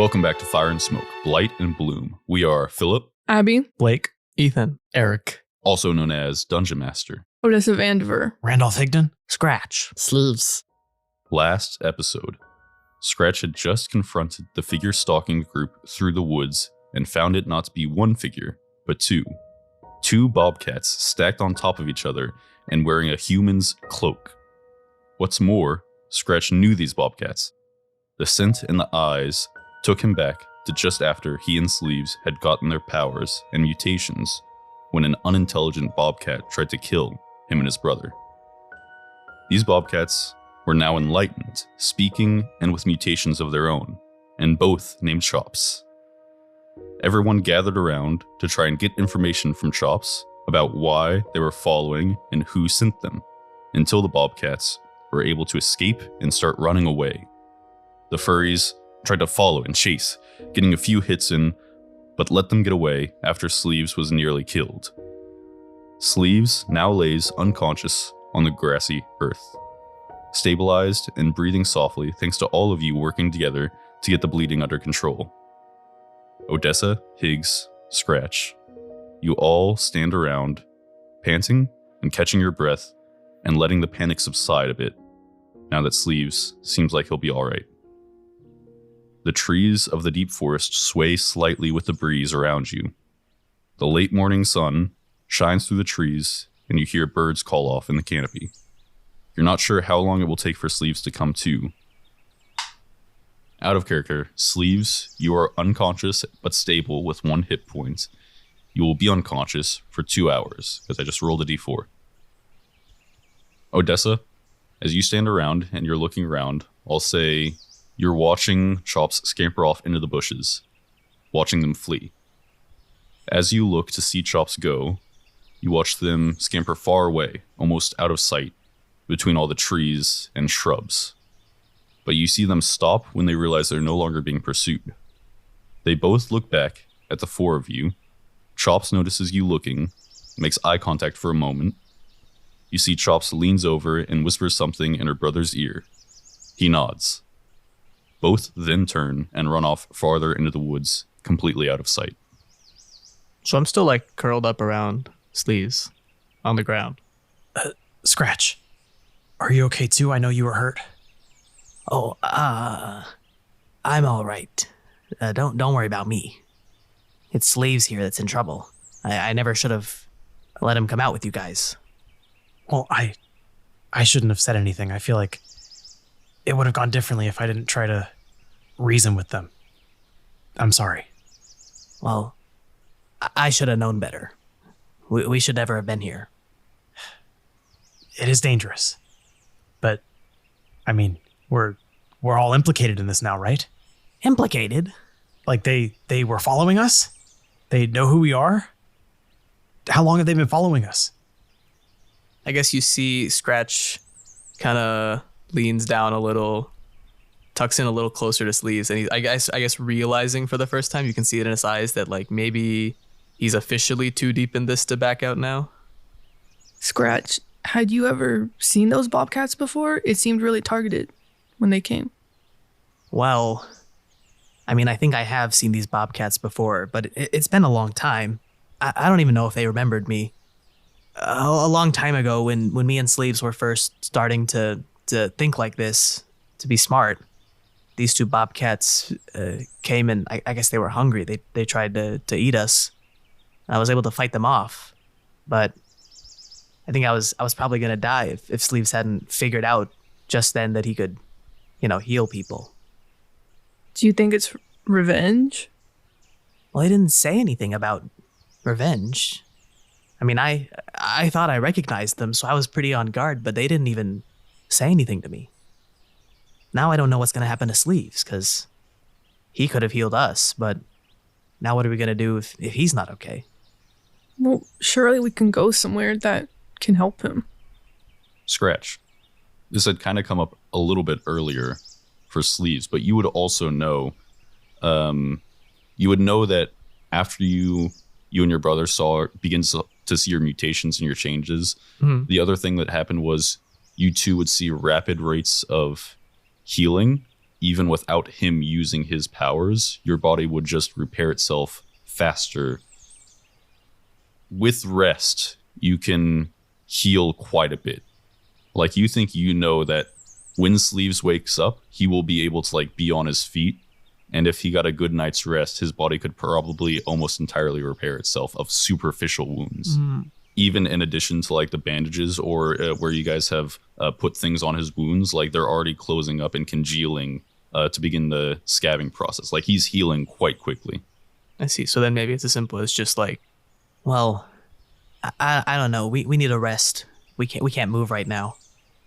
Welcome back to Fire and Smoke, Blight and Bloom. We are Philip, Abby, Blake, Ethan, Eric, also known as Dungeon Master. Odessa Vandiver, Randolph Higdon, Scratch, Sleeves. Last episode, Scratch had just confronted the figure stalking the group through the woods and found it not to be one figure, but two. Two bobcats stacked on top of each other and wearing a human's cloak. What's more, Scratch knew these bobcats. The scent and the eyes took him back to just after he and Sleeves had gotten their powers and mutations when an unintelligent bobcat tried to kill him and his brother. These bobcats were now enlightened, speaking and with mutations of their own, and both named Chops. Everyone gathered around to try and get information from Chops about why they were following and who sent them, until the bobcats were able to escape and start running away. The furries tried to follow and chase, getting a few hits in, but let them get away after Sleeves was nearly killed. Sleeves now lays unconscious on the grassy earth, stabilized and breathing softly thanks to all of you working together to get the bleeding under control. Odessa, Higs, Scratch, you all stand around, panting and catching your breath and letting the panic subside a bit, now that Sleeves seems like he'll be alright. The trees of the deep forest sway slightly with the breeze around you. The late morning sun shines through the trees, and you hear birds call off in the canopy. You're not sure how long it will take for Sleeves to come to. Out of character, Sleeves, you are unconscious but stable with 1 hit point. You will be unconscious for 2 hours, because I just rolled a d4. Odessa, as you stand around and you're looking around, I'll say you're watching Chops scamper off into the bushes, watching them flee. As you look to see Chops go, you watch them scamper far away, almost out of sight, between all the trees and shrubs. But you see them stop when they realize they're no longer being pursued. They both look back at the 4 of you. Chops notices you looking, makes eye contact for a moment. You see Chops leans over and whispers something in her brother's ear. He nods. Both then turn and run off farther into the woods, completely out of sight. So I'm still curled up around Sleeves on the ground. Scratch, are you okay too? I know you were hurt. Oh, I'm all right. Don't worry about me. It's Sleeves here that's in trouble. I never should have let him come out with you guys. Well, I shouldn't have said anything. I feel like it would have gone differently if I didn't try to reason with them. I'm sorry. Well, I should have known better. We should never have been here. It is dangerous. But, I mean, we're all implicated in this now, right? Implicated? Like they were following us? They know who we are? How long have they been following us? I guess you see Scratch kind of leans down a little, tucks in a little closer to Sleeves, and I guess realizing for the first time, you can see it in his eyes that maybe he's officially too deep in this to back out now. Scratch, had you ever seen those bobcats before? It seemed really targeted when they came. Well, I mean, I think I have seen these bobcats before, but it's been a long time. I don't even know if they remembered me. A long time ago when me and Sleeves were first starting to think like this, to be smart, these 2 bobcats came and I guess they were hungry. They tried to eat us. I was able to fight them off, but I think I was probably gonna die if Sleeves hadn't figured out just then that he could, heal people. Do you think it's revenge? Well, he didn't say anything about revenge. I mean, I thought I recognized them, so I was pretty on guard, but they didn't even say anything to me. Now I don't know what's going to happen to Sleeves, because he could have healed us, but now what are we going to do if he's not okay? Well, surely we can go somewhere that can help him. Scratch. This had kind of come up a little bit earlier for Sleeves, but you would also know, that after you and your brother begins to see your mutations and your changes, the other thing that happened was you two would see rapid rates of healing even without him using his powers, your body would just repair itself faster. With rest, you can heal quite a bit. Like, you think you know that when Sleeves wakes up, he will be able to like be on his feet, and if he got a good night's rest, his body could probably almost entirely repair itself of superficial wounds. Even in addition to like the bandages or where you guys have put things on his wounds, like they're already closing up and congealing to begin the scabbing process. Like, he's healing quite quickly. I see. So then maybe it's as simple as just like, Well, I don't know. We need a rest. We can't move right now.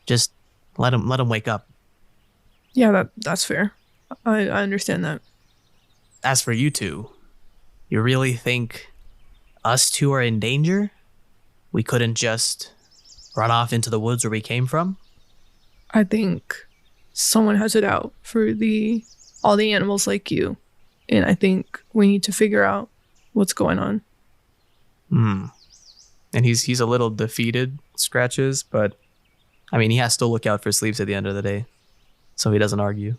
Just let him wake up. Yeah, that's fair. I understand that. As for you two, you really think us two are in danger? We couldn't just run off into the woods where we came from? I think someone has it out for all the animals like you. And I think we need to figure out what's going on. and he's a little defeated, Scratches, but I mean, he has to look out for Sleeves at the end of the day, so he doesn't argue.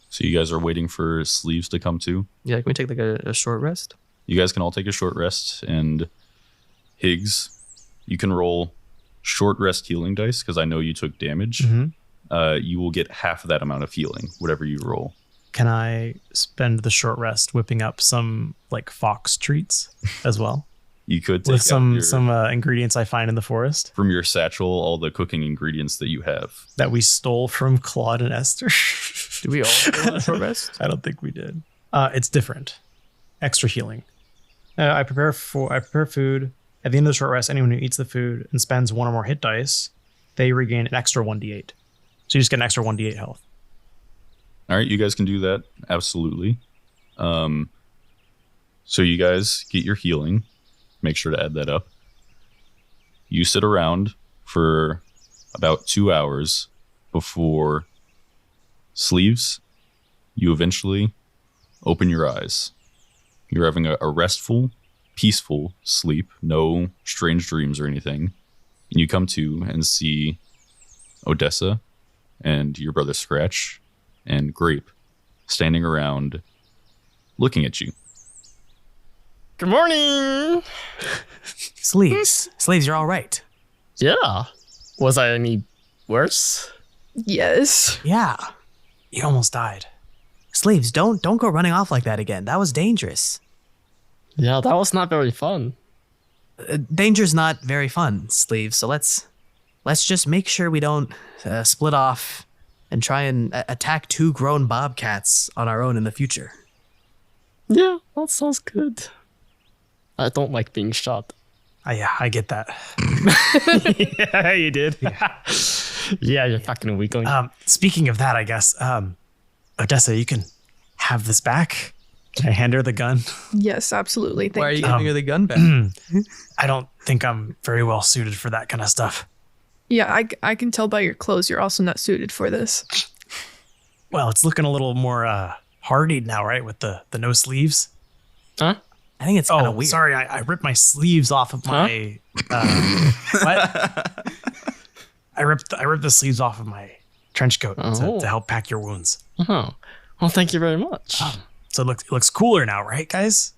So you guys are waiting for Sleeves to come to. Yeah, can we take like a short rest? You guys can all take a short rest, and Higs, you can roll short rest healing dice because I know you took damage. You will get half of that amount of healing, whatever you roll. Can I spend the short rest whipping up some like fox treats as well? You could take With some out ingredients I find in the forest from your satchel, all the cooking ingredients that you have. that we stole from Claude and Esther. Do we all go on a short rest? I don't think we did. It's different. Extra healing. I prepare food. At the end of the short rest, anyone who eats the food and spends one or more hit dice, they regain an extra 1d8. So you just get an extra 1d8 health. All right, you guys can do that. Absolutely. So you guys get your healing. Make sure to add that up. You sit around for about 2 hours before Sleeves. You eventually open your eyes. You're having a restful, peaceful sleep, no strange dreams or anything. And you come to and see Odessa and your brother Scratch and Grape standing around looking at you. Good morning. Sleeves, you're all right. Yeah. Was I any worse? Yes. Yeah. You almost died. Sleeves, don't go running off like that again. That was dangerous. Yeah, that was not very fun. Danger's not very fun, Sleeves. So let's just make sure we don't split off and try and attack two grown bobcats on our own in the future. Yeah, that sounds good. I don't like being shot. Yeah, I get that. Yeah, you did. Yeah, you're fucking weak. Speaking of that, I guess, Odessa, you can have this back. Can I hand her the gun? Yes, absolutely. Why are Thank you you. giving her the gun back? I don't think I'm very well suited for that kind of stuff. Yeah, I can tell by your clothes you're also not suited for this. Well, it's looking a little more hardy now, right? With the no sleeves. Huh? I think it's kind of Oh, weird. sorry, I ripped my sleeves off of my. What? I ripped the sleeves off of my trench coat to help pack your wounds. Oh, well, thank you very much. So it looks cooler now, right, guys?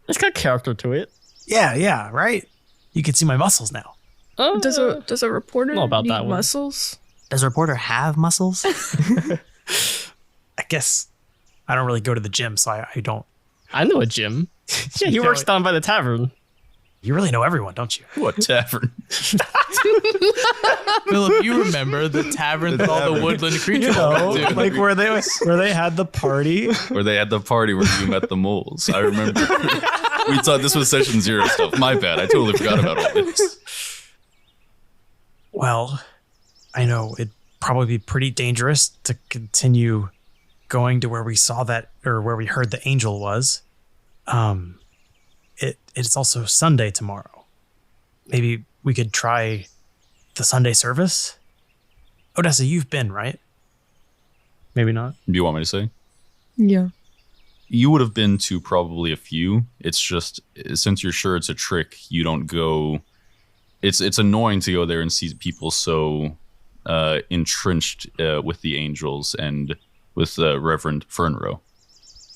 It's got character to it. Yeah, right. You can see my muscles now. Does a reporter know about need that one. muscles? Does a reporter have muscles? I guess I don't really go to the gym, so I don't. I know a gym. Yeah, he You works know down by the tavern. You really know everyone, don't you? What tavern? Philip, you remember the tavern with all the woodland creatures? Dude. like where they had the party. Where they had the party where you met the moles. I remember. We thought this was session 0 stuff. My bad. I totally forgot about all this. Well, I know it'd probably be pretty dangerous to continue going to where we saw that or where we heard the angel was. It's also Sunday tomorrow. Maybe we could try the Sunday service. Odessa, you've been, right? Maybe not. Do you want me to say? Yeah. You would have been to probably a few. It's just, since you're sure it's a trick, you don't go. It's annoying to go there and see people so entrenched with the angels and with Reverend Fernrow.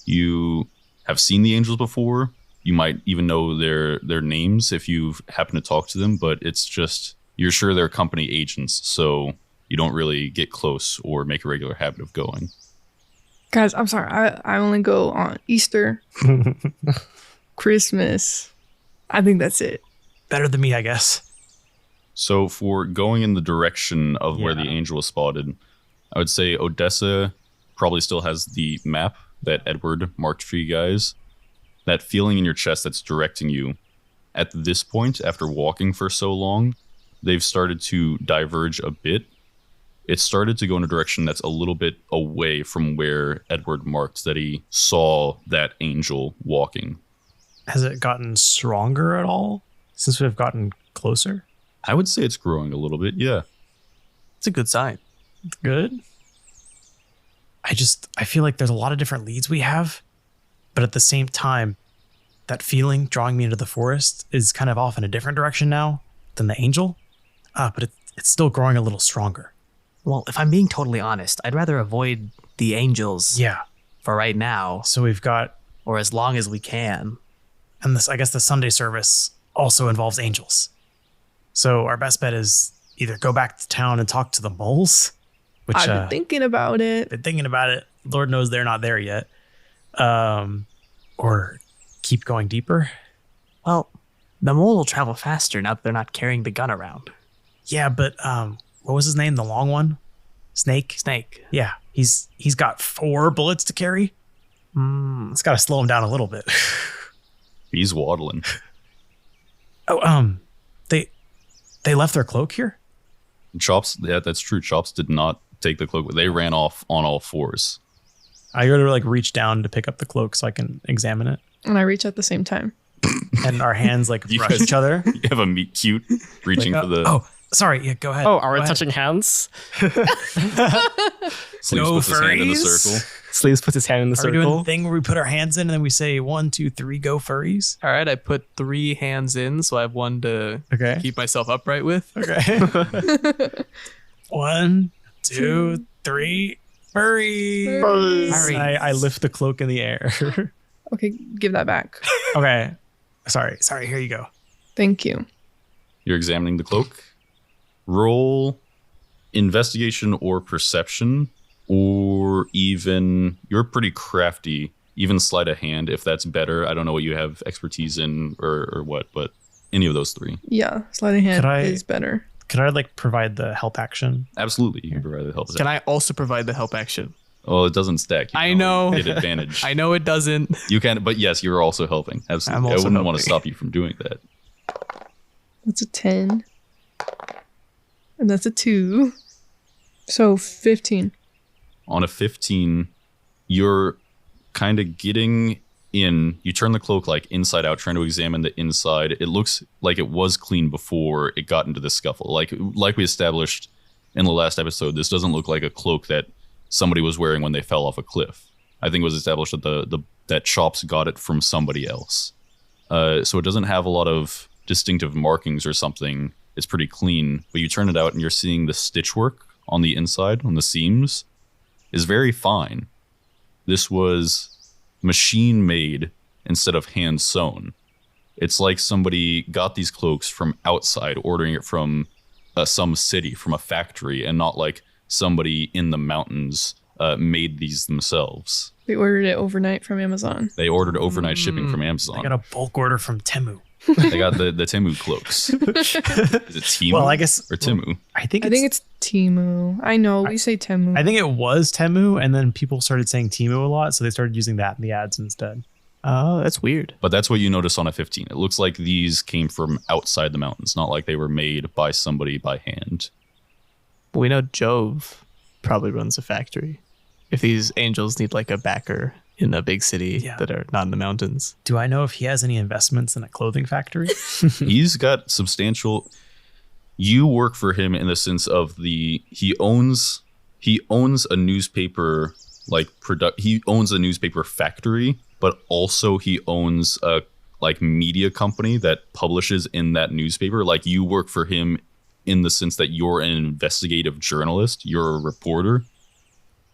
You have seen the angels before. You might even know their names if you've happened to talk to them, but it's just, you're sure they're company agents, so you don't really get close or make a regular habit of going. Guys, I'm sorry. I only go on Easter, Christmas. I think that's it. Better than me, I guess. So for going in the direction of where the Yeah. angel was spotted, I would say Odessa probably still has the map that Edward marked for you guys. That feeling in your chest that's directing you. At this point, after walking for so long, they've started to diverge a bit. It started to go in a direction that's a little bit away from where Edward marked that he saw that angel walking. Has it gotten stronger at all since we've gotten closer? I would say it's growing a little bit, yeah. It's a good sign. Good. I feel like there's a lot of different leads we have, but at the same time, that feeling drawing me into the forest is kind of off in a different direction now than the angel. But it's still growing a little stronger. Well, if I'm being totally honest, I'd rather avoid the angels Yeah. for right now, So we've got, or as long as we can. and this, I guess the Sunday service also involves angels. So our best bet is either go back to town and talk to the moles, which I've been thinking about it. been thinking about it. Lord knows they're not there yet. Or keep going deeper. Well, the mole will travel faster now that they're not carrying the gun around. Yeah, but what was his name? The long one? Snake? Snake. Yeah, he's got 4 bullets to carry. It's got to slow him down a little bit. He's waddling. Oh, they left their cloak here? Chops, yeah, that's true. Chops did not take the cloak. They ran off on all fours. I go to like reach down to pick up the cloak so I can examine it. And I reach at the same time. And our hands like You brush guys- each other. You have a meat cute reaching for the Oh, sorry. Yeah, go ahead. Oh, are we Go ahead. touching hands? sleeves no puts his hand in the furries? circle. Sleeves puts his hand in the Are we doing the circle. thing where we put our hands in and then we say 1, 2, 3, go furries? All right, I put 3 hands in, so I have one to Okay. keep myself upright with. Okay. 1, 2, 3, furries. I lift the cloak in the air. Okay, give that back. Okay. Sorry. Here you go. Thank you. You're examining the cloak. Roll investigation or perception, or even, you're pretty crafty, even sleight of hand if that's better. I don't know what you have expertise in or what, but any of those 3. Yeah, sleight of hand Could I- is better. Could I like provide the help action? Absolutely, you can provide the help. Can I also provide the help action? Well, it doesn't stack. You I can know. only get advantage. I know it doesn't. You can, but yes, you're also helping. Absolutely. I'm also I wouldn't want to helping. stop you from doing that. That's a 10. And that's a 2. So 15. On a 15, you're kind of getting in. You turn the cloak like inside out, trying to examine the inside. It looks like it was clean before it got into the scuffle. Like we established in the last episode, this doesn't look like a cloak that somebody was wearing when they fell off a cliff. I think it was established that that Chops got it from somebody else. So it doesn't have a lot of distinctive markings or something. It's pretty clean, but you turn it out and you're seeing the stitch work on the inside, on the seams, is very fine. This was machine made instead of hand sewn. It's like somebody got these cloaks from outside, ordering it from some city, from a factory, and not like somebody in the mountains made these themselves. We ordered it overnight from Amazon. They ordered overnight shipping from Amazon. I got a bulk order from Temu. They got the Temu cloaks. Is it Temu? Well, I guess or Temu? I think I think it's Timu. I know, we say Temu. I think it was Temu, and then people started saying Temu a lot, so they started using that in the ads instead. Oh, that's weird. But that's what you notice on a 15. It looks like these came from outside the mountains, not like they were made by somebody by hand. We know Jove probably runs a factory. If these angels need like a backer in a big city Yeah. that are not in the mountains. Do I know if he has any investments in a clothing factory? He's got substantial. You work for him in the sense of he owns a newspaper he owns a newspaper factory, but also he owns a media company that publishes in that newspaper. Like, you work for him in the sense that you're an investigative journalist, you're a reporter.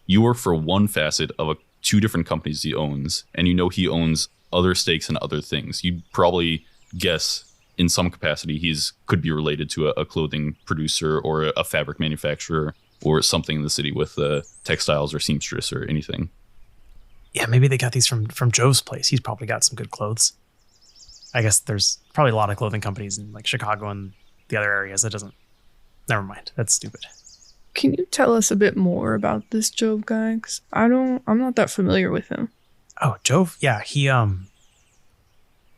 You work for one facet of two different companies he owns, and you know he owns other stakes in other things. You'd probably guess in some capacity he's could be related to a clothing producer or a fabric manufacturer or something in the city with textiles or seamstress or anything. Yeah, maybe they got these from Jove's place. He's probably got some good clothes. I guess there's probably a lot of clothing companies in like Chicago and the other areas. That doesn't. Never mind. That's stupid. Can you tell us a bit more about this Jove guy? 'Cause I'm not that familiar with him. Oh, Jove. Yeah, he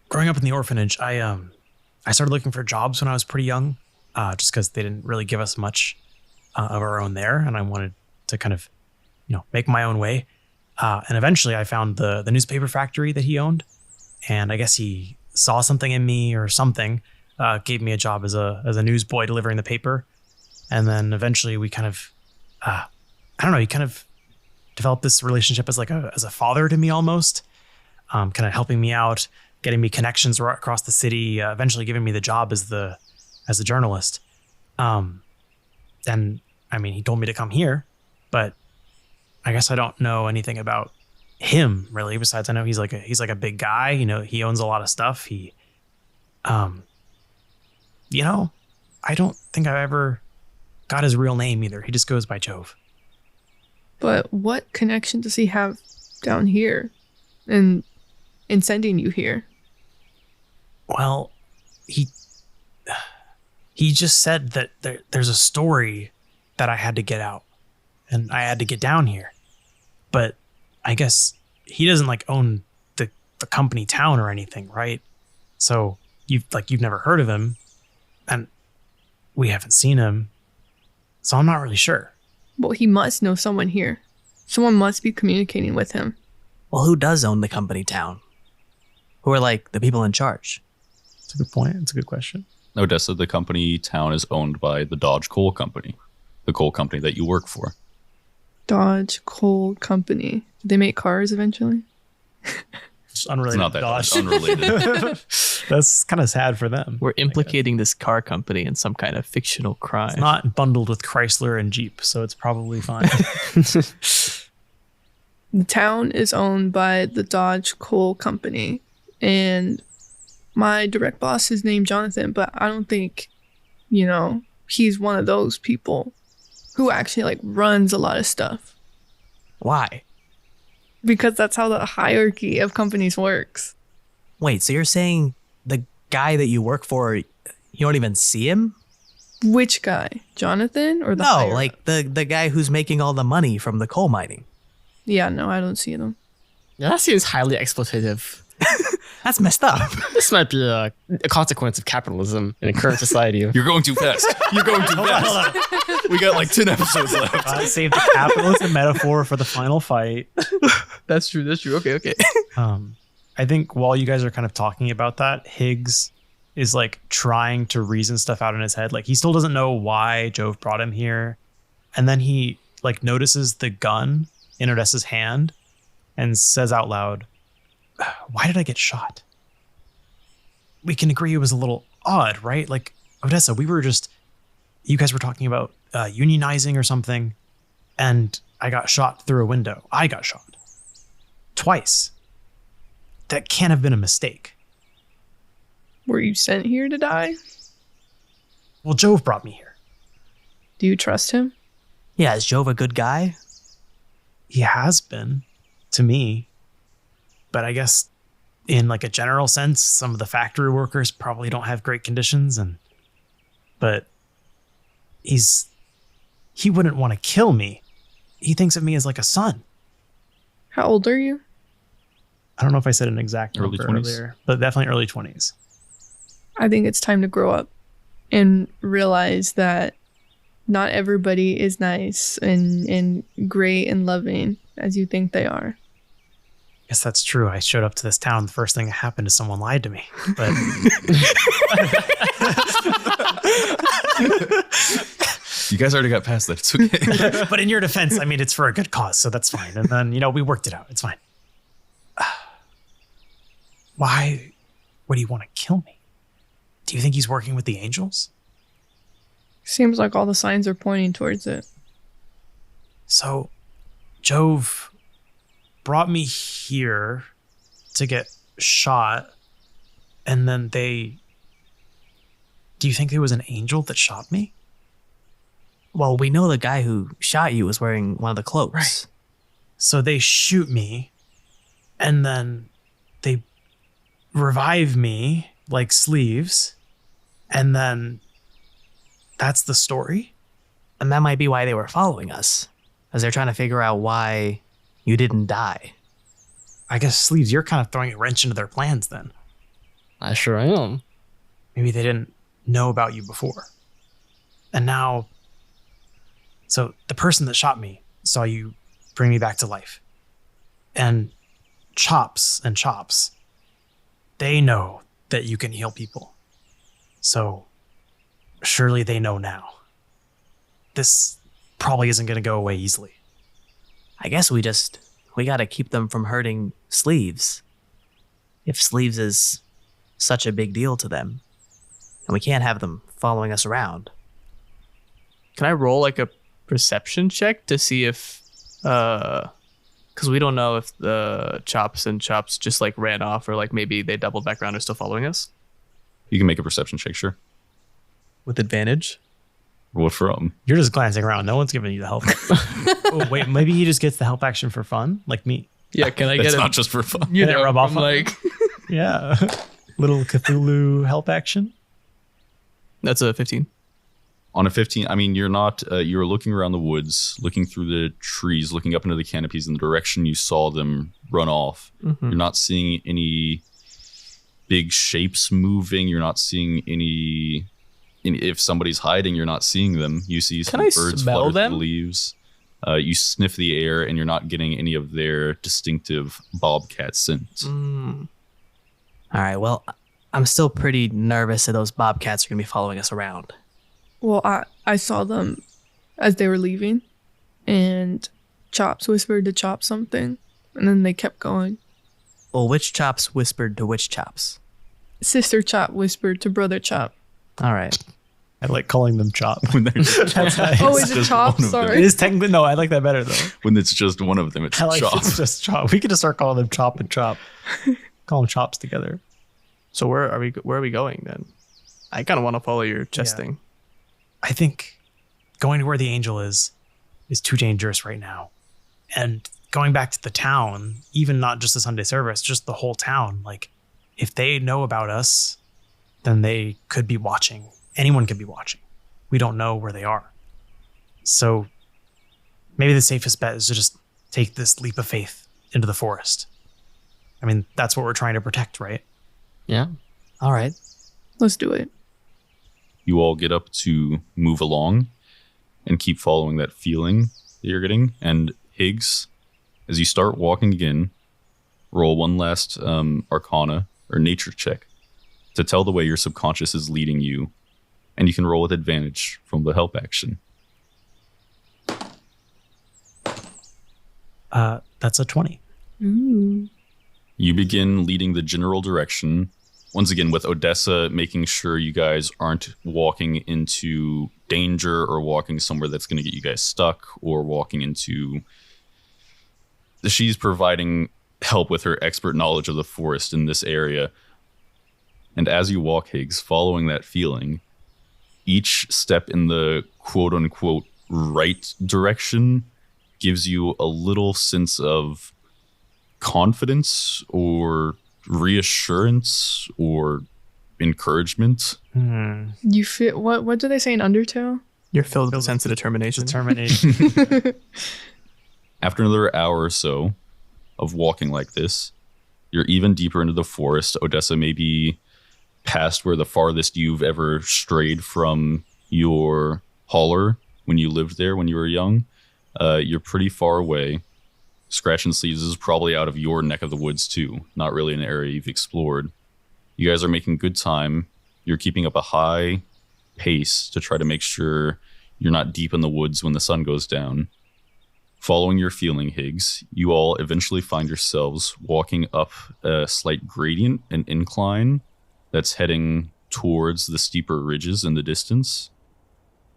growing up in the orphanage, I started looking for jobs when I was pretty young, just because they didn't really give us much of our own there, and I wanted to kind of, make my own way. And eventually, I found the newspaper factory that he owned, and I guess he saw something in me or something, gave me a job as a newsboy delivering the paper, and then eventually we kind of, I don't know, he kind of developed this relationship as as a father to me almost, kind of helping me out, getting me connections right across the city, eventually giving me the job as a journalist. And I mean, he told me to come here, but I guess I don't know anything about him really. Besides, I know he's like a big guy. He owns a lot of stuff. He, I don't think I ever got his real name either. He just goes by Jove. But what connection does he have down here in sending you here? Well, he just said that there's a story that I had to get out and I had to get down here. But I guess he doesn't own the company town or anything, right? So you've never heard of him and we haven't seen him. So I'm not really sure. Well, he must know someone here. Someone must be communicating with him. Well, who does own the company town? Who are the people in charge? That's a good point. It's a good question. Odessa, the company town is owned by the Dodge Coal Company, the coal company that you work for. Dodge Coal Company. Did they make cars eventually? It's unrelated. It's not that Dodge. unrelated. That's kind of sad for them. We're implicating this car company in some kind of fictional crime. It's not bundled with Chrysler and Jeep, so it's probably fine. The town is owned by the Dodge Coal Company, and my direct boss is named Jonathan, but I don't think, he's one of those people who actually runs a lot of stuff. Why? Because that's how the hierarchy of companies works. Wait, so you're saying the guy that you work for, you don't even see him? Which guy? Jonathan or the No, higher- the guy who's making all the money from the coal mining. Yeah, no, I don't see them. Yeah, that seems highly exploitative. That's messed up. This might be a consequence of capitalism in a current society. You're going too fast. You're going too fast. We got 10 episodes left. I saved the capitalism metaphor for the final fight. That's true. Okay. I think while you guys are kind of talking about that, Higs is trying to reason stuff out in his head. He still doesn't know why Jove brought him here. And then he notices the gun in Odessa's hand and says out loud, "Why did I get shot?" We can agree it was a little odd, right? Odessa, you guys were talking about unionizing or something, and I got shot through a window. I got shot. Twice. That can't have been a mistake. Were you sent here to die? Well, Jove brought me here. Do you trust him? Yeah, is Jove a good guy? He has been, to me. But I guess in a general sense, some of the factory workers probably don't have great conditions, but he wouldn't want to kill me. He thinks of me as a son. How old are you? I don't know if I said an exact Early number 20s. earlier, but definitely early 20s. I think it's time to grow up and realize that not everybody is nice and great and loving as you think they are. Guess that's true. I showed up to this town. The first thing that happened is someone lied to me. But You guys already got past that. It's okay. but in your defense, I mean, it's for a good cause, so that's fine. And then, we worked it out. It's fine. Why would he want to kill me? Do you think he's working with the angels? Seems like all the signs are pointing towards it. So Jove brought me here to get shot, and then they... Do you think there was an angel that shot me? Well, we know the guy who shot you was wearing one of the cloaks. Right. So they shoot me, and then they revive me like sleeves, and then that's the story? And that might be why they were following us, as they're trying to figure out why you didn't die. I guess, Sleeves, you're kind of throwing a wrench into their plans then. I sure am. Maybe they didn't know about you before. And now... So the person that shot me saw you bring me back to life. And Chops, they know that you can heal people. So surely they know now. This probably isn't going to go away easily. I guess we gotta keep them from hurting Sleeves. If Sleeves is such a big deal to them, and we can't have them following us around. Can I roll like a perception check to see if, because we don't know if the Chops just like ran off, or like maybe they doubled back around or still following us You can make a perception check, sure. with advantage. What from? You're just glancing around. No one's giving you the help. Oh, wait, maybe he just gets the help action for fun, like me. Yeah, can I It's get not just for fun. you Can it know, rub off from, on like Yeah. Little Cthulhu help action. that's a 15. On a 15, I mean, you're not, you're looking around the woods, looking through the trees, looking up into the canopies in the direction you saw them run off. Mm-hmm. You're not seeing any big shapes moving. You're not seeing any, if somebody's hiding, you're not seeing them. You see some Can I birds smell flutter through them? the leaves. You sniff the air, and you're not getting any of their distinctive bobcat scent. All right, well, I'm still pretty nervous that those bobcats are gonna be following us around. Well, I saw them as they were leaving, and Chops whispered to Chop something, and then they kept going. Well, which Chops whispered to which Chops? Sister Chop whispered to Brother Chop. All right. I like calling them Chop. When they're just That's nice. Oh, is it just Chop? one of them. Sorry. It is technically, no, I like that better though. When it's just one of them, it's I like Chop. it's just Chop. We could just start calling them Chop and Chop. Call them Chops together. So where are we going then? I kind of want to follow your chest Yeah. thing. I think going to where the angel is too dangerous right now. And going back to the town, even not just the Sunday service, just the whole town, like if they know about us, then they could be watching. Anyone could be watching. We don't know where they are. So maybe the safest bet is to just take this leap of faith into the forest. I mean, that's what we're trying to protect, right? Yeah. All right. Let's do it. You all get up to move along and keep following that feeling that you're getting. And Higs, as you start walking again, roll one last arcana or nature check to tell the way your subconscious is leading you. And you can roll with advantage from the help action. That's a 20. Ooh. You begin leading the general direction. Once again, with Odessa making sure you guys aren't walking into danger or walking somewhere that's going to get you guys stuck or walking into... She's providing help with her expert knowledge of the forest in this area. And as you walk, Higgs, following that feeling, each step in the quote-unquote right direction gives you a little sense of confidence or reassurance or encouragement. You feel what do they say in Undertale? You're filled with a sense of determination. Determination. After another hour or so of walking like this, you're even deeper into the forest. Odessa may be past where the farthest you've ever strayed from your hauler when you lived there when you were young. You're pretty far away. Scratch and Sleeves is probably out of your neck of the woods too, not really an area you've explored. You guys are making good time. You're keeping up a high pace to try to make sure you're not deep in the woods when the sun goes down. Following your feeling, Higgs, you all eventually find yourselves walking up a slight gradient, an incline that's heading towards the steeper ridges in the distance.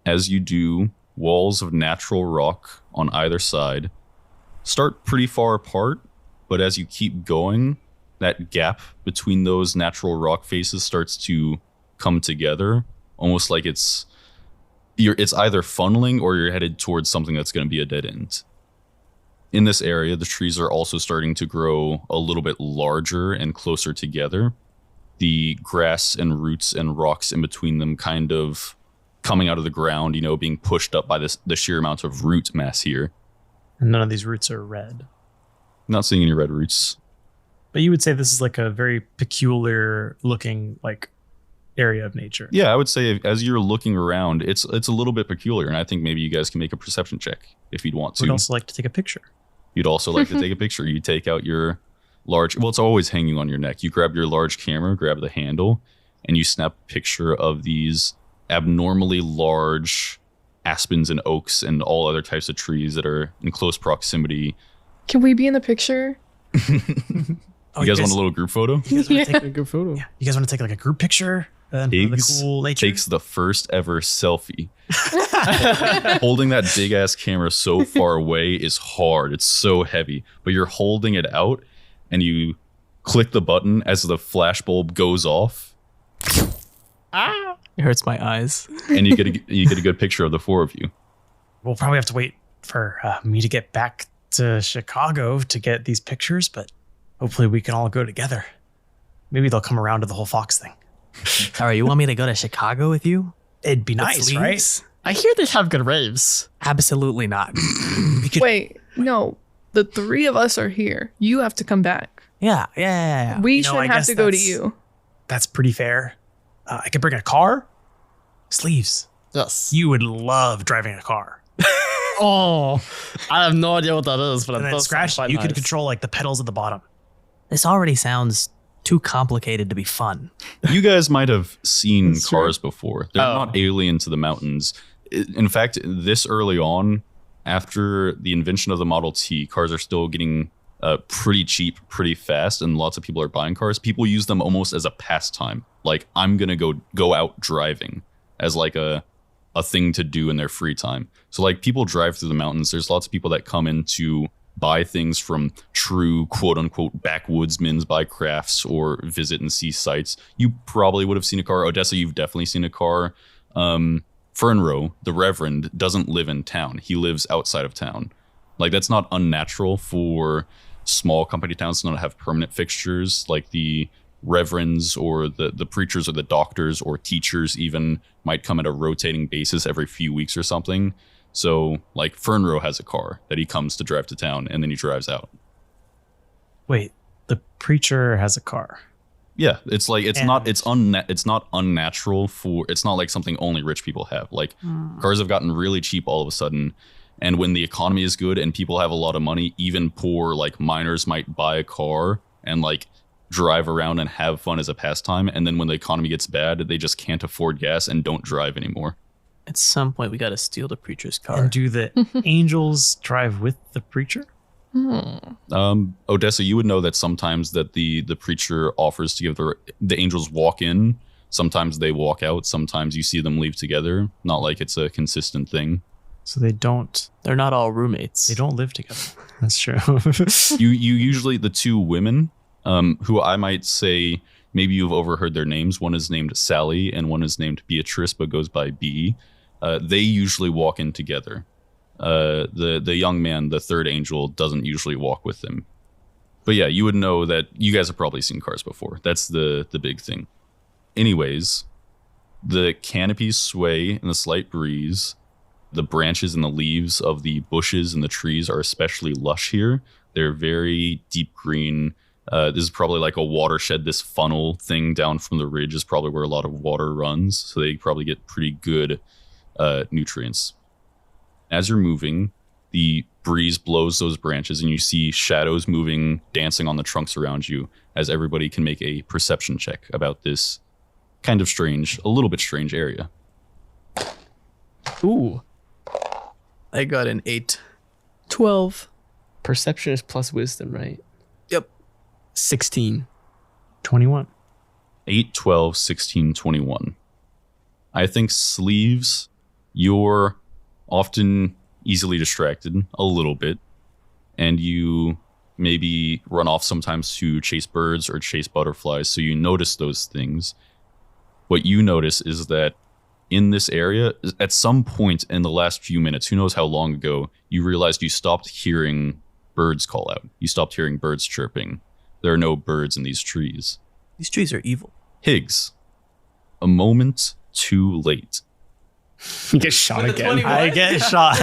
As you do, walls of natural rock on either side start pretty far apart, but as you keep going, that gap between those natural rock faces starts to come together, almost like it's either funneling or you're headed towards something that's going to be a dead end. In this area, the trees are also starting to grow a little bit larger and closer together. The grass and roots and rocks in between them kind of coming out of the ground, being pushed up by the sheer amount of root mass here. And none of these roots are red. Not seeing any red roots. But you would say this is like a very peculiar looking like area of nature. Yeah, I would say as you're looking around, it's a little bit peculiar, and I think maybe you guys can make a perception check if you'd want to. We'd also like to take a picture. You'd also like to take a picture. You take out your large, it's always hanging on your neck. You grab your large camera, grab the handle, and you snap a picture of these abnormally large aspens and oaks and all other types of trees that are in close proximity. Can we be in the picture? You guys want a little group photo? You guys want to take A good photo. You guys want to take like a group picture? And for the Higs cool nature? takes the first ever selfie. Holding that big ass camera so far away is hard. It's so heavy, but you're holding it out and you click the button as the flashbulb goes off It hurts my eyes. and you get a good picture of the four of you. We'll probably have to wait for me to get back to Chicago to get these pictures, but hopefully we can all go together. Maybe they'll come around to the whole fox thing. All right, you want me to go to Chicago with you? It'd be nice, With right? Leaves? I hear they have good raves. Absolutely not. Wait, no. The three of us are here. You have to come back. Yeah. We You know, I shouldn't have guess to go to that's- you. That's pretty fair. I could bring a car. Sleeves. Yes. You would love driving a car. Oh, I have no idea what that is, but And it then does Scratch, sound you quite could nice. control like the pedals at the bottom. This already sounds too complicated to be fun. You guys might have seen That's true. cars before. They're Oh. not alien to the mountains. In fact, this early on, after the invention of the Model T, cars are still getting pretty cheap, pretty fast, and lots of people are buying cars. People use them almost as a pastime. Like, I'm gonna go out driving as like a thing to do in their free time. So like people drive through the mountains. There's lots of people that come in to buy things from true quote unquote backwoodsmen, buy crafts or visit and see sights. You probably would have seen a car. Odessa, you've definitely seen a car. Fernrow, the Reverend, doesn't live in town. He lives outside of town. Like, that's not unnatural for small company towns to not have permanent fixtures. Like the reverends or the preachers or the doctors or teachers even might come at a rotating basis every few weeks or something. So like Fernrow has a car that he comes to drive to town and then he drives out. Wait, the preacher has a car. Yeah, it's like it's And- not unnatural for, it's not like something only rich people have. Like cars have gotten really cheap all of a sudden, and when the economy is good and people have a lot of money, even poor like miners might buy a car and like drive around and have fun as a pastime, and then when the economy gets bad, they just can't afford gas and don't drive anymore. At some point, we got to steal the preacher's car. And do the angels drive with the preacher? Odessa, you would know that sometimes that the preacher offers to give the angels walk in. Sometimes they walk out. Sometimes you see them leave together. Not like it's a consistent thing. So they don't They're not all roommates. live together. That's true. You usually, the two women, who I might say maybe you've overheard their names. One is named Sally and one is named Beatrice, but goes by B. They usually walk in together. The young man, the third angel, doesn't usually walk with them. But yeah, you would know that you guys have probably seen cars before. That's the big thing. Anyways, the canopies sway in the slight breeze. The branches and the leaves of the bushes and the trees are especially lush here. They're very deep green. This is probably like a watershed. This funnel thing down from the ridge is probably where a lot of water runs. So they probably get pretty good nutrients. As you're moving, the breeze blows those branches and you see shadows moving, dancing on the trunks around you, as everybody can make a perception check about this kind of strange, a little bit strange area. Ooh, I got an 8. 12. perception is plus wisdom, right? Yep. 16. 21. 8, 12, 16, 21. I think Sleeves, you're often easily distracted a little bit. and you maybe run off sometimes to chase birds or chase butterflies, so you notice those things. What you notice is that in this area, at some point in the last few minutes, who knows how long ago, you realized you stopped hearing birds call out. You stopped hearing birds chirping. There are no birds in these trees. These trees are evil. Higs, a moment too late. You get shot again. I get shot.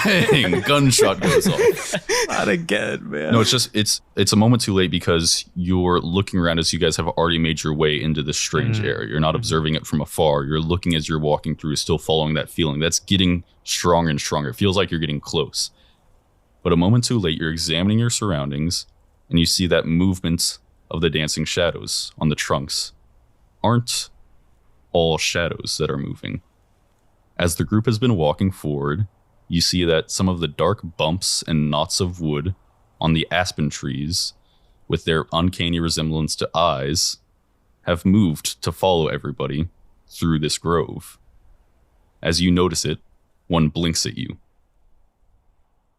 Bang, gunshot goes off. Not again, man. No, it's a moment too late because you're looking around as you guys have already made your way into this strange area. You're not observing it from afar. You're looking as you're walking through, still following that feeling. That's getting stronger and stronger. It feels like you're getting close. But a moment too late, you're examining your surroundings, and you see that movement of the dancing shadows on the trunks aren't all shadows that are moving. As the group has been walking forward, you see that some of the dark bumps and knots of wood on the aspen trees, with their uncanny resemblance to eyes, have moved to follow everybody through this grove. As you notice it, one blinks at you.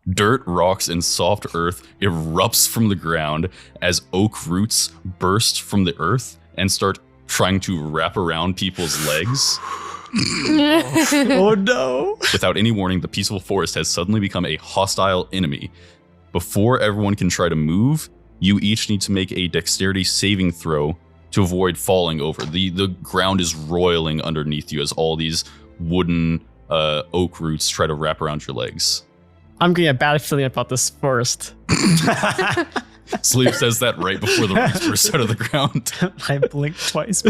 Dirt, rocks, and soft earth erupts from the ground as oak roots burst from the earth and start trying to wrap around people's legs. Oh no. Without any warning, the peaceful forest has suddenly become a hostile enemy. Before everyone can try to move, you each need to make a dexterity saving throw to avoid falling over. The ground is roiling underneath you as all these wooden oak roots try to wrap around your legs. I'm getting a bad feeling about this forest. Sleep says that right before the roots burst out of the ground. I blinked twice.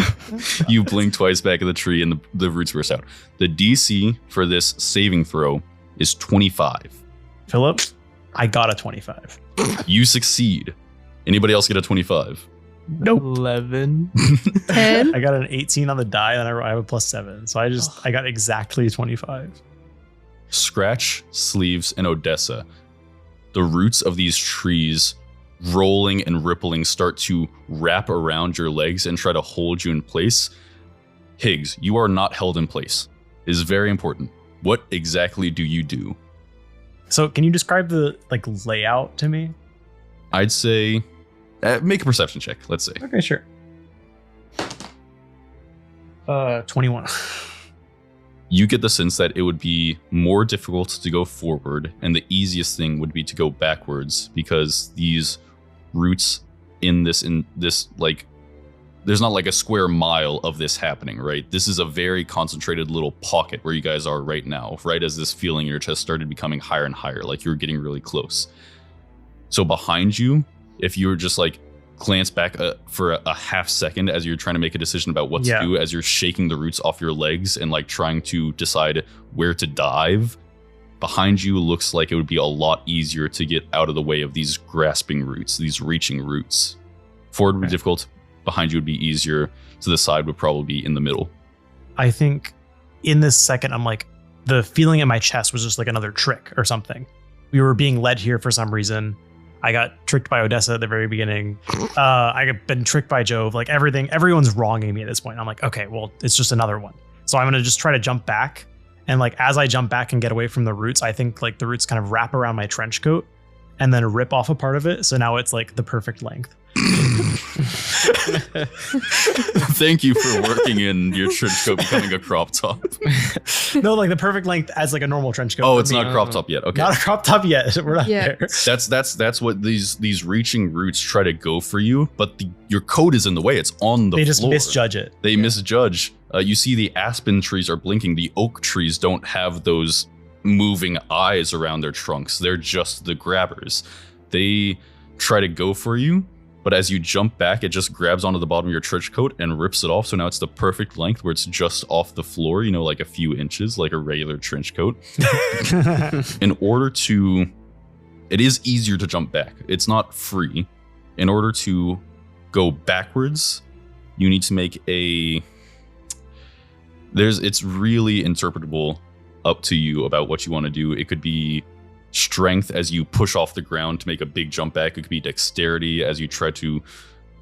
You blink twice back at the tree and the roots burst out. The DC for this saving throw is 25. Philip, I got a 25. You succeed. Anybody else get a 25? Nope. 11. 10. I got an 18 on the die, and I have a +7. So I got exactly 25. Scratch, Sleeves, and Odessa. The roots of these trees, rolling and rippling, start to wrap around your legs and try to hold you in place. Higs, you are not held in place. It is very important. What exactly do you do? So can you describe the layout to me? I'd say make a perception check, let's say. Okay, sure. 21. You get the sense that it would be more difficult to go forward, and the easiest thing would be to go backwards, because these roots in this there's not like a square mile of this happening, right? This is a very concentrated little pocket where you guys are right now, right as this feeling in your chest started becoming higher and higher, like you're getting really close. So behind you, if you were just glance back for a half second as you're trying to make a decision about what to do, as you're shaking the roots off your legs and trying to decide where to dive, behind you looks like it would be a lot easier to get out of the way of these grasping roots, these reaching roots. Forward would be difficult, behind you would be easier, to the side would probably be in the middle. I think in this second, I'm the feeling in my chest was just another trick or something. We were being led here for some reason. I got tricked by Odessa at the very beginning. I got been tricked by Jove. Everyone's wronging me at this point. I'm okay, well, it's just another one. So I'm gonna just try to jump back. And as I jump back and get away from the roots, I think the roots kind of wrap around my trench coat and then rip off a part of it. So now it's the perfect length. Thank you for working in your trench coat becoming a crop top. No, the perfect length as a normal trench coat. Oh, it's not crop top yet. Okay. Not a crop top yet. We're not there. That's what these reaching roots try to go for you, but your coat is in the way. It's on the floor. They just misjudge it. They misjudge. You see the aspen trees are blinking. The oak trees don't have those moving eyes around their trunks. They're just the grabbers. They try to go for you, but as you jump back, it just grabs onto the bottom of your trench coat and rips it off. So now it's the perfect length where it's just off the floor, a few inches, like a regular trench coat. In order to... It is easier to jump back. It's not free. In order to go backwards, you need to make a... It's really interpretable up to you about what you want to do. It could be strength as you push off the ground to make a big jump back. It could be dexterity as you try to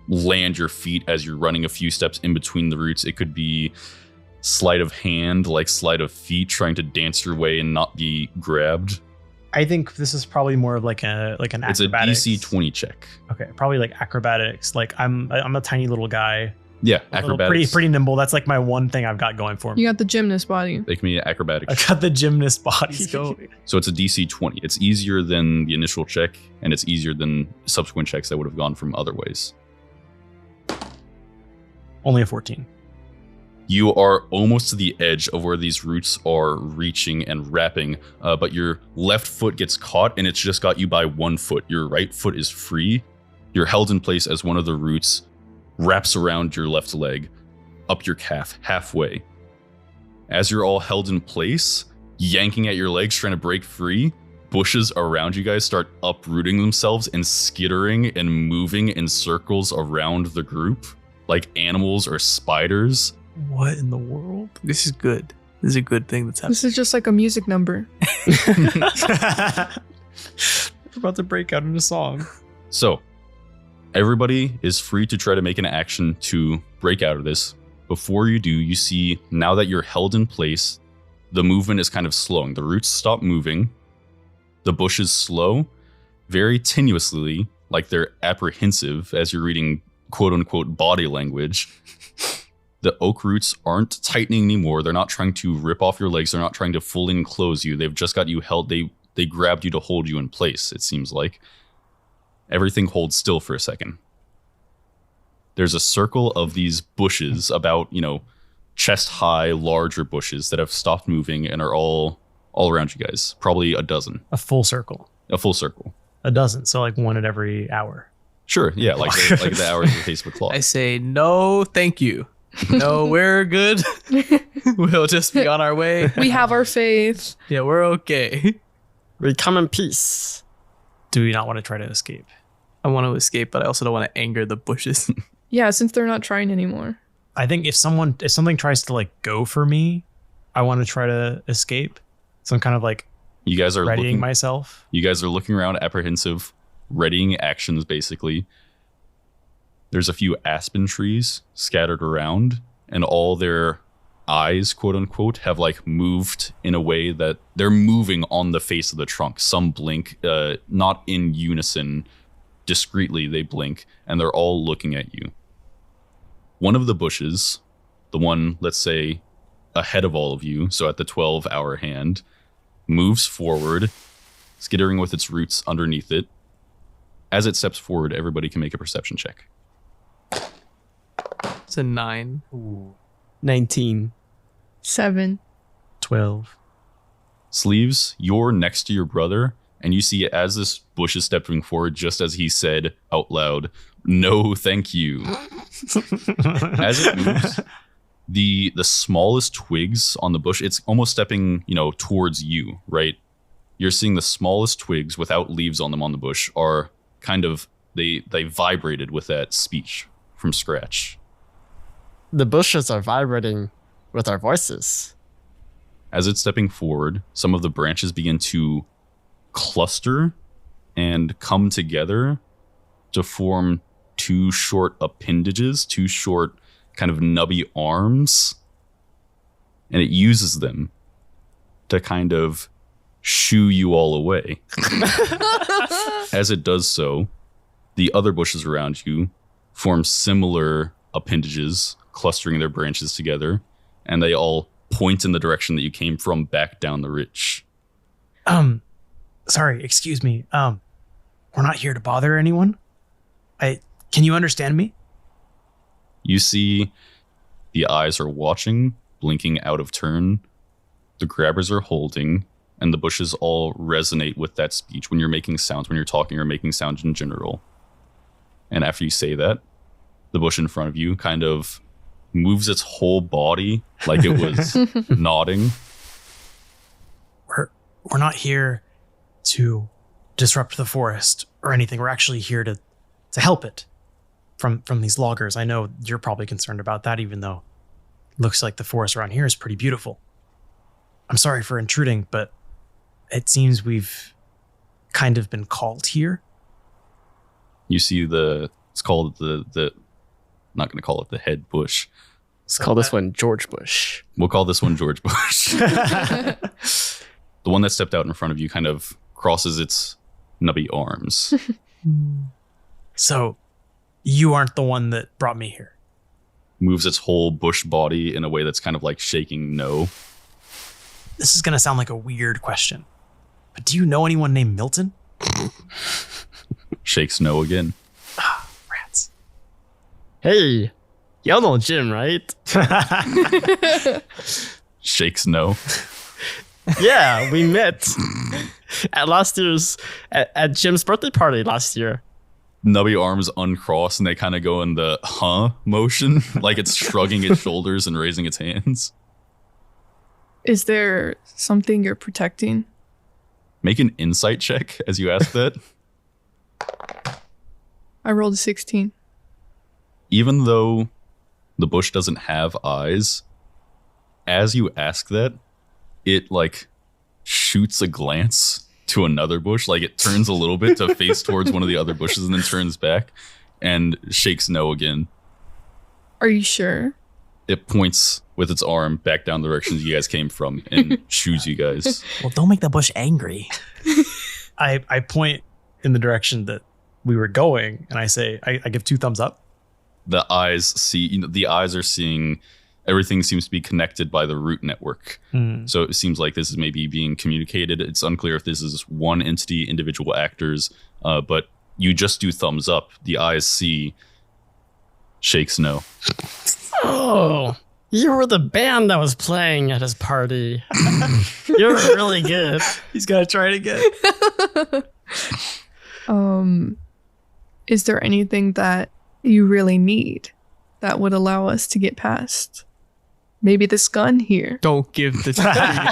land your feet as you're running a few steps in between the roots. It could be sleight of hand, like sleight of feet, trying to dance your way and not be grabbed? I think this is probably more of like an It's acrobatics. a DC 20 check. Okay, probably like acrobatics. Like I'm a tiny little guy. Yeah, A little acrobatics. pretty nimble. That's like my one thing I've got going for me. You got the gymnast body. They can be acrobatics. I got the gymnast body. Let's go. So it's a DC 20. It's easier than the initial check, and it's easier than subsequent checks that would have gone from other ways. Only a 14. You are almost to the edge of where these roots are reaching and wrapping, but your left foot gets caught, and it's just got you by 1 foot. Your right foot is free. You're held in place as one of the roots wraps around your left leg, up your calf, halfway. As you're all held in place, yanking at your legs, trying to break free, bushes around you guys start uprooting themselves and skittering and moving in circles around the group, like animals or spiders. What in the world? This is good. This is a good thing that's happening. This is just like a music number. We're about to break out into song. So, everybody is free to try to make an action to break out of this. Before you do, you see, now that you're held in place, the movement is kind of slowing. The roots stop moving. The bushes slow, very tenuously, like they're apprehensive as you're reading quote-unquote body language. The oak roots aren't tightening anymore. They're not trying to rip off your legs. They're not trying to fully enclose you. They've just got you held. They grabbed you to hold you in place, it seems like. Everything holds still for a second. There's a circle of these bushes, about, chest high, larger bushes that have stopped moving and are all around you guys. Probably a dozen. A full circle. A full circle. A dozen. So like one at every hour. Sure, yeah, like the hours of the pace of a clock. I say no, thank you. No, we're good. We'll just be on our way. We have our faith. Yeah, we're okay. We come in peace. Do we not want to try to escape? I want to escape, but I also don't want to anger the bushes. Yeah, since they're not trying anymore. I think if something tries to like go for me, I want to try to escape. So I'm kind of like You guys are readying myself. You guys are looking around, apprehensive, readying actions, basically. There's a few aspen trees scattered around, and all their eyes, quote unquote, have like moved in a way that they're moving on the face of the trunk. Some blink, not in unison, discreetly they blink, and they're all looking at you. One of the bushes, the one, let's say, ahead of all of you, so at the 12-hour hand, moves forward, skittering with its roots underneath it. As it steps forward, everybody can make a perception check. It's a 9. 19. 7. 12. Sleeves, you're next to your brother, and you see as this bush is stepping forward, just as he said out loud, "No, thank you." As it moves, the smallest twigs on the bush, it's almost stepping, towards you, right? You're seeing the smallest twigs without leaves on them on the bush are kind of, they vibrated with that speech from Scratch. The bushes are vibrating with our voices. As it's stepping forward, some of the branches begin to cluster and come together to form two short appendages, two short kind of nubby arms. And it uses them to kind of shoo you all away. As it does so, the other bushes around you form similar appendages, clustering their branches together, and they all point in the direction that you came from, back down the ridge. Sorry, excuse me. We're not here to bother anyone. Can you understand me? You see the eyes are watching, blinking out of turn. The grabbers are holding, and the bushes all resonate with that speech when you're making sounds, when you're talking or making sounds in general. And after you say that, the bush in front of you kind of moves its whole body like it was nodding. We're not here to disrupt the forest or anything. We're actually here to help it from these loggers. I know you're probably concerned about that, even though it looks like the forest around here is pretty beautiful. I'm sorry for intruding, but it seems we've kind of been called here. You see it's called the not going to call it the head bush, Let's call this one George Bush. We'll call this one George Bush. The one that stepped out in front of you kind of crosses its nubby arms. So, you aren't the one that brought me here. Moves its whole bush body in a way that's kind of like shaking no. This is going to sound like a weird question, but do you know anyone named Milton? Shakes no again. Rats. Hey, y'all know Jim, right? Shakes no. Yeah, we met at last year's at Jim's birthday party last year. Nubby arms uncross and they kind of go in the motion, like it's shrugging its shoulders and raising its hands. Is there something you're protecting? Make an insight check as you ask that. I rolled a 16. Even though the bush doesn't have eyes, as you ask that, it like shoots a glance to another bush. Like it turns a little bit to face towards one of the other bushes and then turns back and shakes no again. Are you sure? It points with its arm back down the direction you guys came from and shoos you guys. Well, don't make the bush angry. I point in the direction that we were going, and I say, I give 2 thumbs up. The eyes see, the eyes are seeing, everything seems to be connected by the root network. So it seems like this is maybe being communicated. It's unclear if this is one entity, individual actors, but you just do thumbs up. The eyes see, shakes no. Oh, you were the band that was playing at his party. You're really good. He's got to try it again. Is there anything that you really need that would allow us to get past? Maybe this gun here. Don't give the tree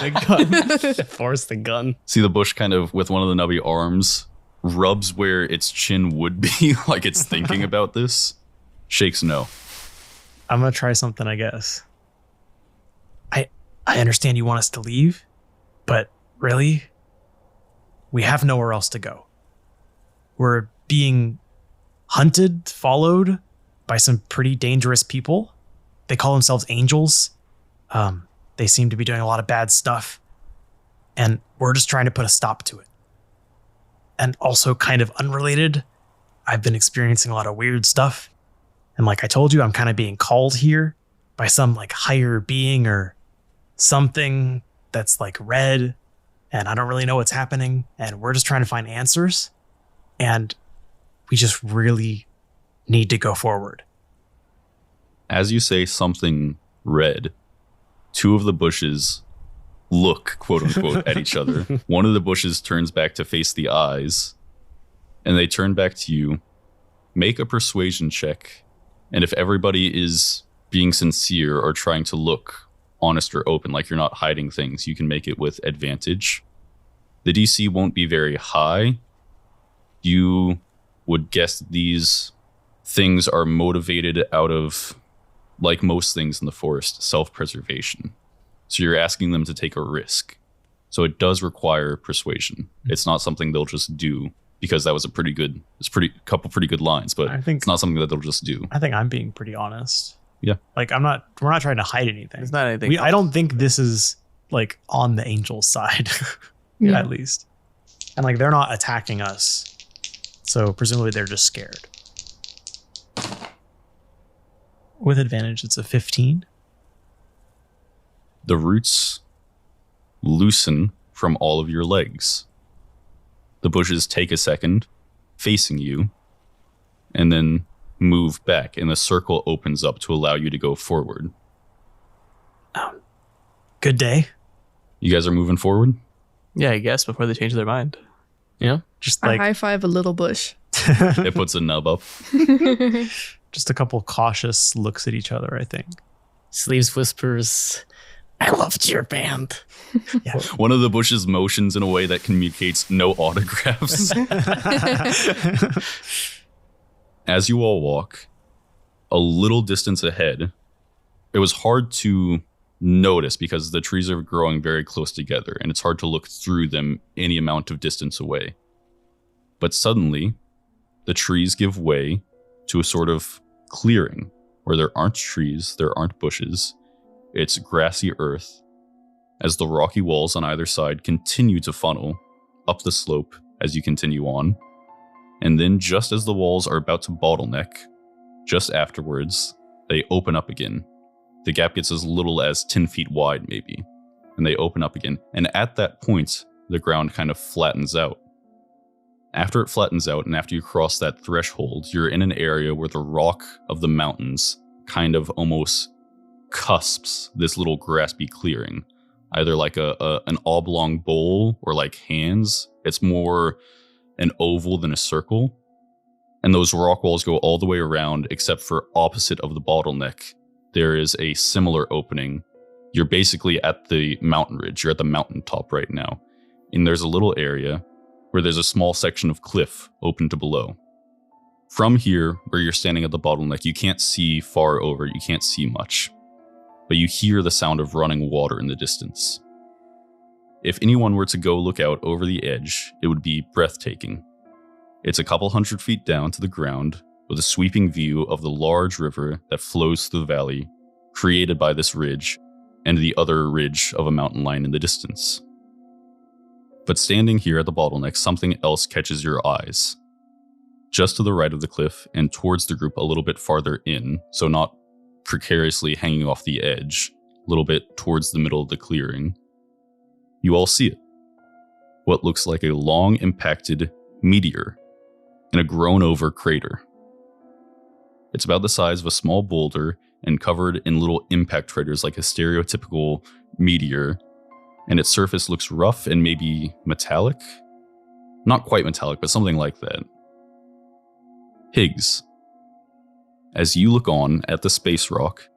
the gun. Force the gun. See the bush kind of, with one of the nubby arms, rubs where its chin would be, like it's thinking about this. Shakes no. I'm going to try something, I guess. I understand you want us to leave, but really, we have nowhere else to go. We're being hunted, followed by some pretty dangerous people. They call themselves angels. They seem to be doing a lot of bad stuff. And we're just trying to put a stop to it. And also kind of unrelated, I've been experiencing a lot of weird stuff. And like I told you, I'm kind of being called here by some like higher being or something that's like red. And I don't really know what's happening. And we're just trying to find answers. And we just really need to go forward. As you say something red, 2 of the bushes look, quote unquote, at each other. One of the bushes turns back to face the eyes, and they turn back to you. Make a persuasion check, and if everybody is being sincere or trying to look honest or open, like you're not hiding things, you can make it with advantage. The DC won't be very high. You would guess these things are motivated out of, like most things in the forest, self-preservation. So you're asking them to take a risk. So it does require persuasion. It's not something they'll just do because that was couple pretty good lines, but I think it's not something that they'll just do. I think I'm being pretty honest. Yeah. Like we're not trying to hide anything. It's not anything. I don't think this is like on the angels' side, Yeah. at least. And like they're not attacking us. So presumably they're just scared. With advantage, it's a 15. The roots loosen from all of your legs. The bushes take a second, facing you, and then move back, and the circle opens up to allow you to go forward. Good day. You guys are moving forward? Yeah, I guess before they change their mind. Yeah. Just I like high five a little bush. It puts a nub up. just a couple cautious looks at each other, I think. Sleeves whispers, I loved your band. One of the bushes motions in a way that communicates no autographs. As you all walk, a little distance ahead, it was hard to notice because the trees are growing very close together and it's hard to look through them any amount of distance away. But suddenly, the trees give way to a sort of clearing where there aren't trees, there aren't bushes. It's grassy earth, as the rocky walls on either side continue to funnel up the slope as you continue on. And then just as the walls are about to bottleneck, just afterwards, they open up again. The gap gets as little as 10 feet wide, maybe, and they open up again. And at that point, the ground kind of flattens out. After it flattens out and after you cross that threshold, you're in an area where the rock of the mountains kind of almost cusps this little grassy clearing, either like an oblong bowl or like hands. It's more an oval than a circle. And those rock walls go all the way around, except for opposite of the bottleneck. There is a similar opening. You're basically at the mountain ridge. You're at the mountaintop right now. And there's a little area where there's a small section of cliff open to below. From here, where you're standing at the bottleneck, you can't see far over, you can't see much, but you hear the sound of running water in the distance. If anyone were to go look out over the edge, it would be breathtaking. It's a couple 100 feet down to the ground, with a sweeping view of the large river that flows through the valley, created by this ridge, and the other ridge of a mountain line in the distance. But standing here at the bottleneck, something else catches your eyes. Just to the right of the cliff and towards the group a little bit farther in, so not precariously hanging off the edge, a little bit towards the middle of the clearing, you all see it. What looks like a long impacted meteor in a grown over crater. It's about the size of a small boulder and covered in little impact craters like a stereotypical meteor, and its surface looks rough and maybe metallic? Not quite metallic, but something like that. Higs. As you look on at the space rock,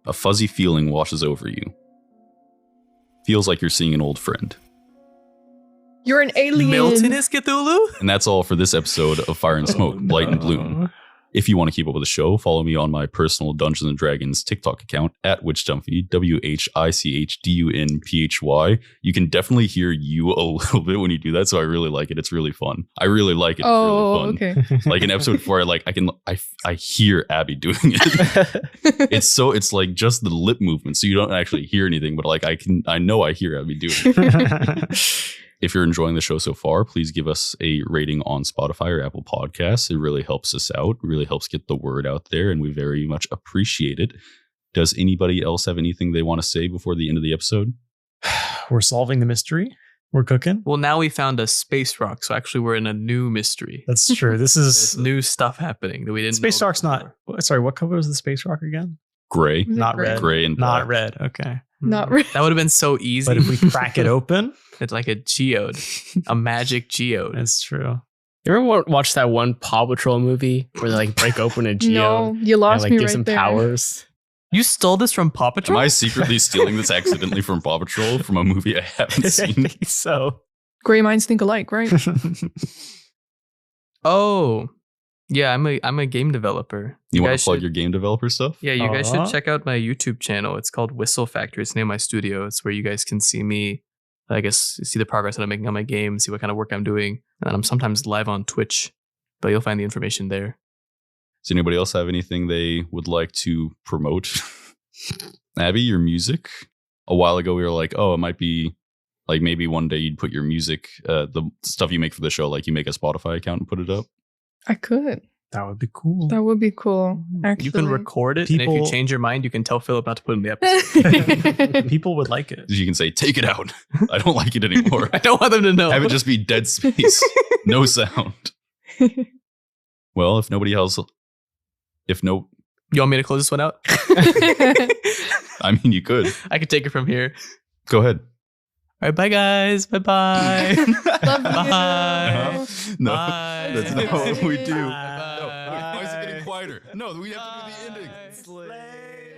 a fuzzy feeling washes over you. Feels like you're seeing an old friend. You're an alien. Milton is Cthulhu? And that's all for this episode of Fire and Smoke, Blight and Bloom. If you want to keep up with the show, follow me on my personal Dungeons & Dragons TikTok account at WitchDumphy, WHICHDUNPHY. You can definitely hear you a little bit when you do that, so I really like it. It's really fun. I really like it. Oh, it's really fun. okay. Like in episode 4, I hear Abby doing it. It's like just the lip movement, so you don't actually hear anything, but like I know I hear Abby doing it. If you're enjoying the show so far, please give us a rating on Spotify or Apple Podcasts. It really helps us out, really helps get the word out there, and we very much appreciate it. Does anybody else have anything they want to say before the end of the episode? We're solving the mystery. We're cooking. Well, now we found a space rock, so actually we're in a new mystery. That's true. This There's is new stuff happening that we didn't space know rock's before. not. Sorry, what color was the space rock again? Gray. Was it Not gray? red. Gray and black. Not red. Okay. Not really. That would have been so easy. But if we crack it open, It's like a geode, a magic geode. it's true. You ever watch that one Paw Patrol movie where they like break open a geode No, you and lost like me gives right them there. powers? You stole this from Paw Am Patrol? I secretly stealing this accidentally from Paw Patrol from a movie I haven't I seen? think so. Gray minds think alike, right? Oh, yeah. I'm a game developer. You want guys to plug should- your game developer stuff? Yeah, you guys should Aw. check out my YouTube channel. It's called Whistle Factory. It's the name of my studio. It's where you guys can see me, I guess, see the progress that I'm making on my game, see what kind of work I'm doing. And I'm sometimes live on Twitch, but you'll find the information there. Does anybody else have anything they would like to promote? Abby, your music? A while ago, we were like, oh, it might be like maybe one day you'd put your music, the stuff you make for the show, like you make a Spotify account and put it up. I could. That would be cool. That would be cool. Actually, You can record it, and if you People- change your mind, you can tell Philip not to put it in the episode. People would like it. You can say, take it out. I don't like it anymore. I don't want them to know. Have it just be dead space. No sound. Well, if nobody else, You want me to close this one out? I mean, you could. I could take it from here. Go ahead. All right, bye guys. Bye-bye. Love you. Bye. No, Bye. that's not what we do. Bye. No, why is it getting quieter? No, we have to do the ending. Slay.